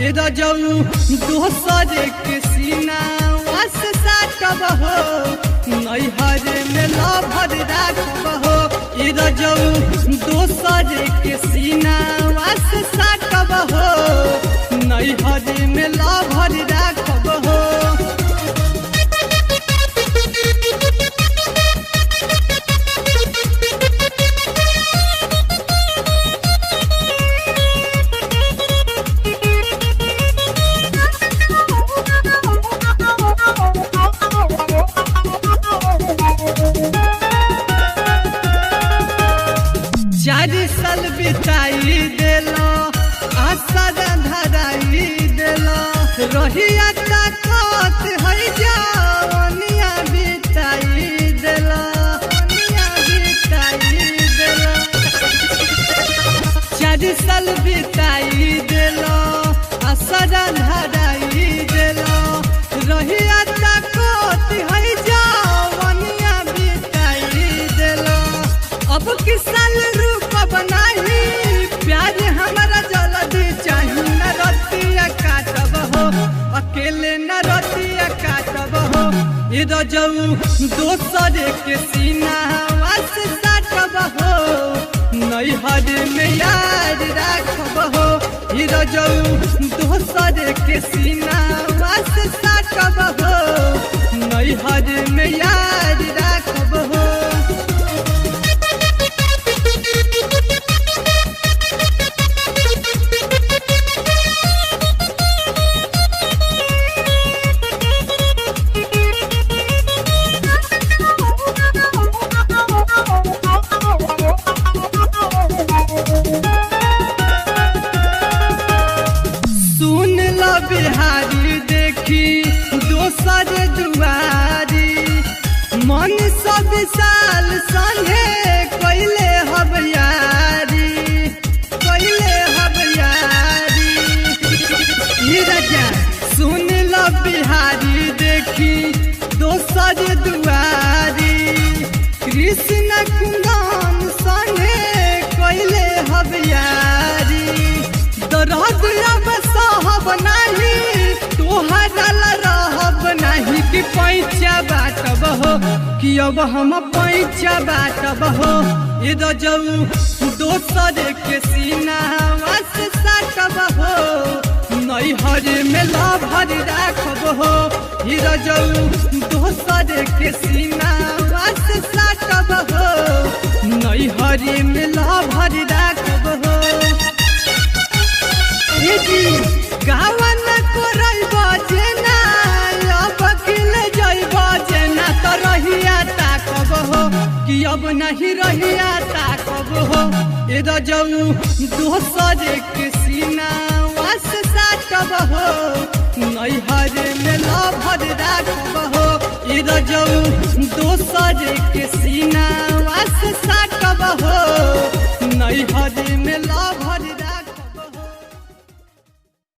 रजऊ दोसर के सीना वास साटब हो नैहर में लभर राखब हो रजऊ दोसर के सीना वास साटब हो नैहर में लभर राखब हो। चार साल बिताई देलो आसर धराई देलो रहिया ताकत है जवनिया बिताई देलो चार साल बिताई देलो आसर धराई देलो रहिया ताकत है जवनिया बिताई देलो अब किस साल बनाही प्यार हमारा जल्दी चाहिए न रतिया काटब हो अकेले न रतिया काटब हो रजऊ दोसर के सीना वास साटब हो नैहर में याद राखब हो रजऊ दोसर के सीना वास साटब हो नैहर में याद राखब हो। बिहारी देखी दोसर दुआरी मन सब साल संगे कैले हब यारी राजा सुन लो बिहारी देखी दोसर दुआरी कृष्ण कुंदन संगे कैले हब यारी दरद अब सहब नहीं तोहरा रहब नहीं कि पैसा बाटब हो कि अब हम पैसा बाटब हो रजऊ दोसर के सीना वास साटब हो नैहर में लभर राखब हो रजऊ दोसर के सीना वास साटब हो नैहर में लभर राखब हो। गावन कोरल बजना अब किल जइब जना तो रहिया ताकब हो कि अब नहीं रहिया ताकब हो रजऊ दोसर के सीना वास साटब हो नैहर में लभर राखब हो रजऊ दोसर के सीना वास साटब हो नैहर में लभर